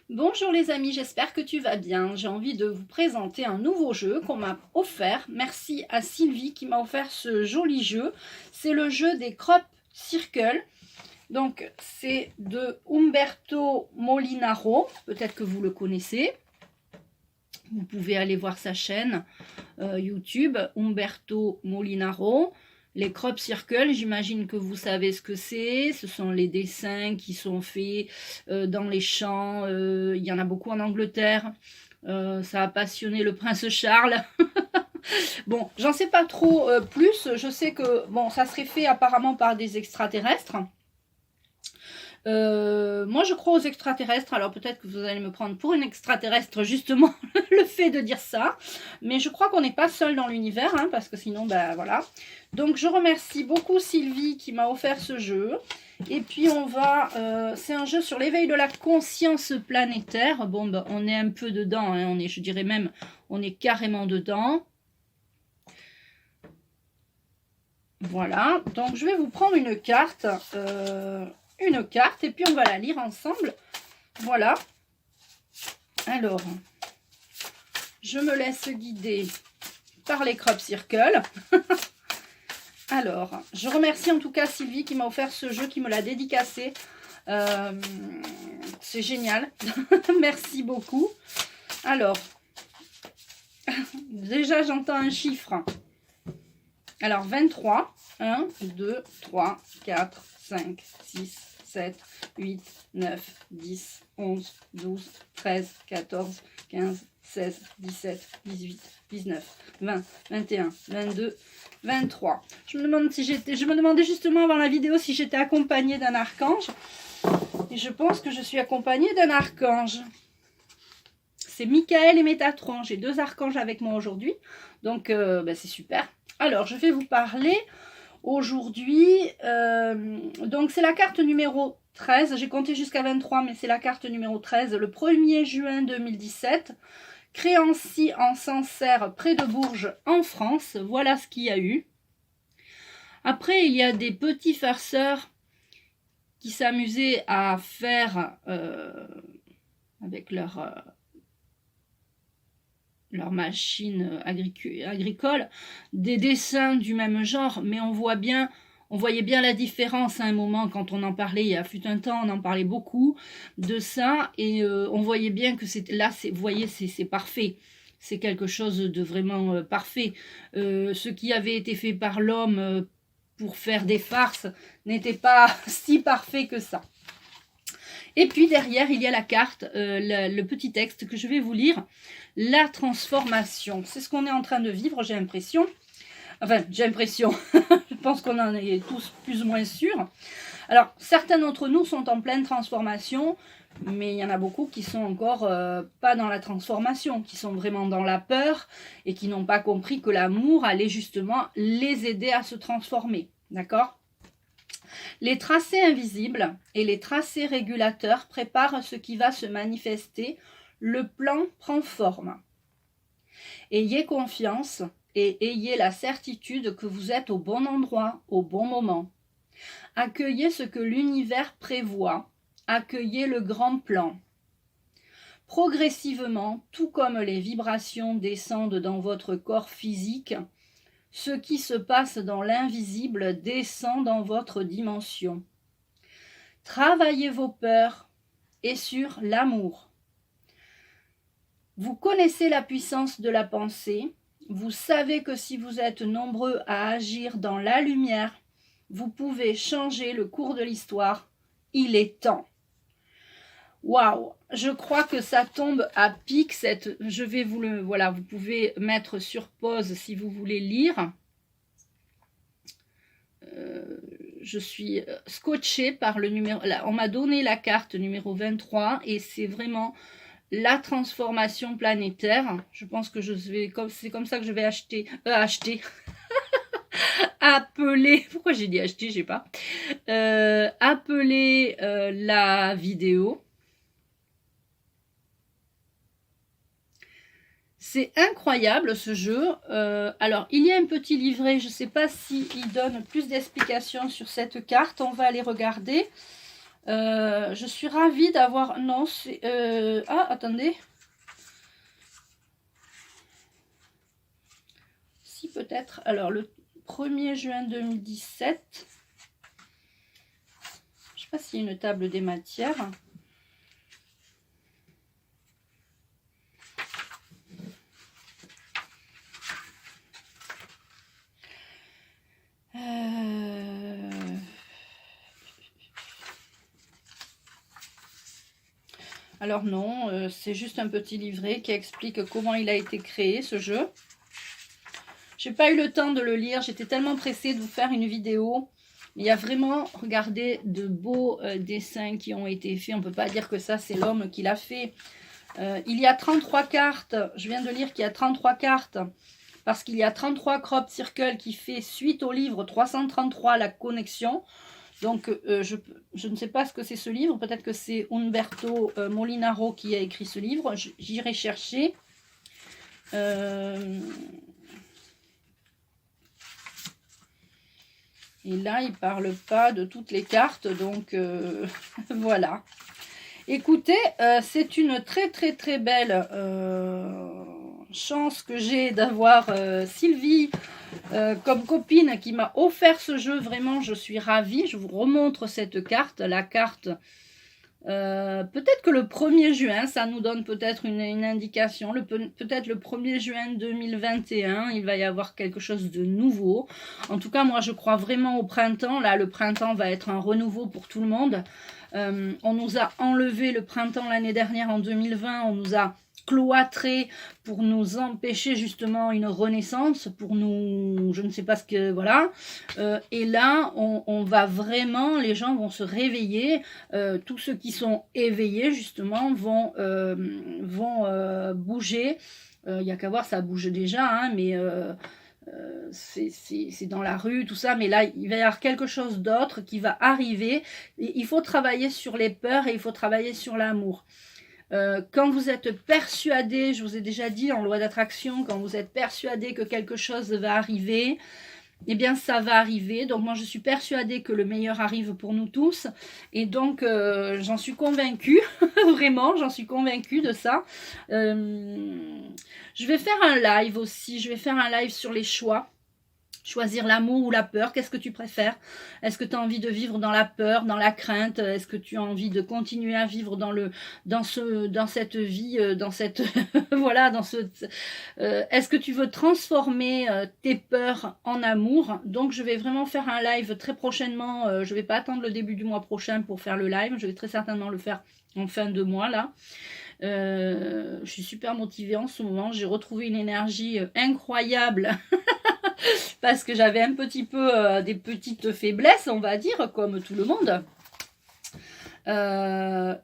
Bonjour les amis, j'espère que tu vas bien. J'ai envie de vous présenter un nouveau jeu qu'on m'a offert. Merci à Sylvie qui m'a offert ce joli jeu. C'est le jeu des Crop Circle. Donc c'est de Umberto Molinaro. Peut-être que vous le connaissez. Vous pouvez aller voir sa chaîne YouTube, Umberto Molinaro. Les crop circles, j'imagine que vous savez ce que c'est. Ce sont les dessins qui sont faits dans les champs. Il y en a beaucoup en Angleterre. Ça a passionné le prince Charles. Bon, j'en sais pas trop plus. Je sais que bon, ça serait fait apparemment par des extraterrestres. Moi je crois aux extraterrestres, alors peut-être que vous allez me prendre pour une extraterrestre justement le fait de dire ça, mais je crois qu'on n'est pas seul dans l'univers, hein, parce que sinon ben voilà. Donc je remercie beaucoup Sylvie qui m'a offert ce jeu, et puis on va, c'est un jeu sur l'éveil de la conscience planétaire. Bon ben on est un peu dedans, hein, on est, je dirais même, on est carrément dedans. Voilà, donc je vais vous prendre une carte et puis on va la lire ensemble. Voilà. Alors, je me laisse guider par les crop circles. Alors, je remercie en tout cas Sylvie qui m'a offert ce jeu, qui me l'a dédicacé. C'est génial. Merci beaucoup. Alors, déjà j'entends un chiffre. Alors, 23. 1, 2, 3, 4, 5, 6, 7, 8, 9, 10, 11, 12, 13, 14, 15, 16, 17, 18, 19, 20, 21, 22, 23. Je me demandais justement avant la vidéo si j'étais accompagnée d'un archange. Et je pense que je suis accompagnée d'un archange. C'est Michael et Métatron. J'ai deux archanges avec moi aujourd'hui. Donc, ben, c'est super. Alors, je vais vous parler aujourd'hui. Donc, c'est la carte numéro 13. J'ai compté jusqu'à 23, mais c'est la carte numéro 13. Le 1er juin 2017. Créancy en Sancerre, près de Bourges, en France. Voilà ce qu'il y a eu. Après, il y a des petits farceurs qui s'amusaient à faire avec leur machine agricole, des dessins du même genre, mais on voyait bien la différence à un moment quand on en parlait. Il y a fut un temps, on en parlait beaucoup de ça, et on voyait bien que là, vous voyez, c'est parfait. C'est quelque chose de vraiment parfait. Ce qui avait été fait par l'homme pour faire des farces n'était pas si parfait que ça. Et puis derrière, il y a la carte, le petit texte que je vais vous lire. La transformation. C'est ce qu'on est en train de vivre, j'ai l'impression. Enfin, j'ai l'impression. Je pense qu'on en est tous plus ou moins sûrs. Alors, certains d'entre nous sont en pleine transformation, mais il y en a beaucoup qui sont encore pas dans la transformation, qui sont vraiment dans la peur et qui n'ont pas compris que l'amour allait justement les aider à se transformer. D'accord ? Les tracés invisibles et les tracés régulateurs préparent ce qui va se manifester. Le plan prend forme. Ayez confiance et ayez la certitude que vous êtes au bon endroit, au bon moment. Accueillez ce que l'univers prévoit. Accueillez le grand plan. Progressivement, tout comme les vibrations descendent dans votre corps physique, ce qui se passe dans l'invisible descend dans votre dimension. Travaillez vos peurs et sur l'amour. Vous connaissez la puissance de la pensée. Vous savez que si vous êtes nombreux à agir dans la lumière, vous pouvez changer le cours de l'histoire. Il est temps. Waouh, je crois que ça tombe à pic. Je vais vous le... Voilà, vous pouvez mettre sur pause si vous voulez lire. Je suis scotchée par le numéro... On m'a donné la carte numéro 23 et c'est vraiment la transformation planétaire. Je pense que c'est comme ça que je vais acheter. Appeler... Pourquoi j'ai dit acheter, je sais pas. Appeler la vidéo. C'est incroyable ce jeu. Alors, il y a un petit livret. Je ne sais pas s'il donne plus d'explications sur cette carte. On va aller regarder. Je suis ravie d'avoir... Non, c'est... Ah, attendez. Si, peut-être. Alors, le 1er juin 2017. Je sais pas s'il y a une table des matières. Alors non, c'est juste un petit livret qui explique comment il a été créé, ce jeu. J'ai pas eu le temps de le lire, j'étais tellement pressée de vous faire une vidéo. Il y a vraiment, regardez, de beaux dessins qui ont été faits. On ne peut pas dire que ça, c'est l'homme qui l'a fait. Il y a 33 cartes. Je viens de lire qu'il y a 33 cartes. Parce qu'il y a 33 crop circles qui fait suite au livre 333, la connexion. Donc, je ne sais pas ce que c'est ce livre. Peut-être que c'est Umberto Molinaro qui a écrit ce livre. J'irai chercher. Et là, il ne parle pas de toutes les cartes. Donc, voilà. Écoutez, c'est une très, très, très belle chance que j'ai d'avoir Sylvie comme copine qui m'a offert ce jeu. Vraiment, je suis ravie. Je vous remontre cette carte. La carte, peut-être que le 1er juin, ça nous donne peut-être une indication. Peut-être le 1er juin 2021, il va y avoir quelque chose de nouveau. En tout cas, moi, je crois vraiment au printemps. Là, le printemps va être un renouveau pour tout le monde. On nous a enlevé le printemps l'année dernière en 2020. On nous a cloîtré pour nous empêcher justement une renaissance, pour nous, je ne sais pas ce que, voilà. Et là, on va vraiment, les gens vont se réveiller. Tous ceux qui sont éveillés justement vont bouger. Il n'y a qu'à voir, ça bouge déjà, hein, mais c'est dans la rue, tout ça, mais là, il va y avoir quelque chose d'autre qui va arriver. Et il faut travailler sur les peurs et il faut travailler sur l'amour. Quand vous êtes persuadé, je vous ai déjà dit en loi d'attraction, quand vous êtes persuadé que quelque chose va arriver, eh bien ça va arriver. Donc moi je suis persuadée que le meilleur arrive pour nous tous. Et donc j'en suis convaincue, vraiment j'en suis convaincue de ça. Je vais faire un live aussi, je vais faire un live sur les choix. Choisir l'amour ou la peur, qu'est-ce que tu préfères? Est-ce que tu as envie de vivre dans la peur, dans la crainte? Est-ce que tu as envie de continuer à vivre dans cette vie, dans cette voilà, est-ce que tu veux transformer tes peurs en amour? Donc je vais vraiment faire un live très prochainement. Je vais pas attendre le début du mois prochain pour faire le live. Je vais très certainement le faire en fin de mois là. Je suis super motivée en ce moment. J'ai retrouvé une énergie incroyable. Parce que j'avais un petit peu des petites faiblesses, on va dire, comme tout le monde.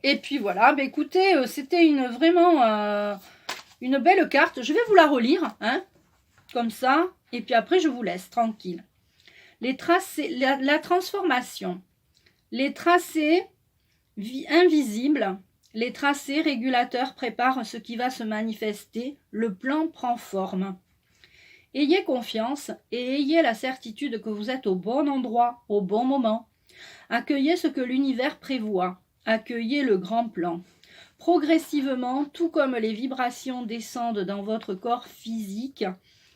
Et puis voilà, bah, écoutez, c'était vraiment une belle carte. Je vais vous la relire, hein, comme ça. Et puis après, je vous laisse tranquille. Les tracés, la transformation. Les tracés invisibles. Les tracés régulateurs préparent ce qui va se manifester. Le plan prend forme. Ayez confiance et ayez la certitude que vous êtes au bon endroit, au bon moment. Accueillez ce que l'univers prévoit. Accueillez le grand plan. Progressivement, tout comme les vibrations descendent dans votre corps physique,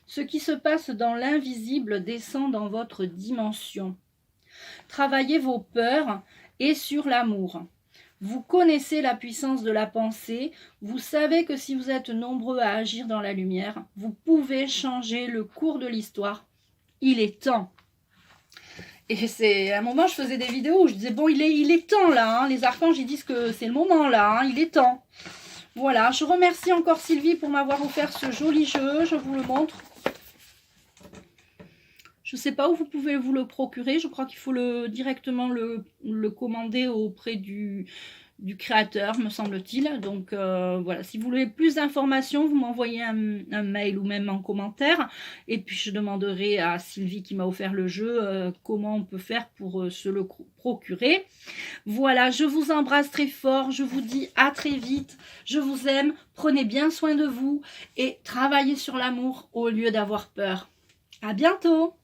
ce qui se passe dans l'invisible descend dans votre dimension. Travaillez vos peurs et sur l'amour. Vous connaissez la puissance de la pensée, vous savez que si vous êtes nombreux à agir dans la lumière, vous pouvez changer le cours de l'histoire. Il est temps. Et c'est à un moment, je faisais des vidéos où je disais, bon, il est temps là, hein. Les archanges, ils disent que c'est le moment là, hein. Il est temps. Voilà, je remercie encore Sylvie pour m'avoir offert ce joli jeu, je vous le montre. Je ne sais pas où vous pouvez vous le procurer. Je crois qu'il faut directement le commander auprès du créateur, me semble-t-il. Donc voilà, si vous voulez plus d'informations, vous m'envoyez un mail ou même en commentaire. Et puis je demanderai à Sylvie qui m'a offert le jeu comment on peut faire pour se le procurer. Voilà, je vous embrasse très fort. Je vous dis à très vite. Je vous aime. Prenez bien soin de vous et travaillez sur l'amour au lieu d'avoir peur. À bientôt!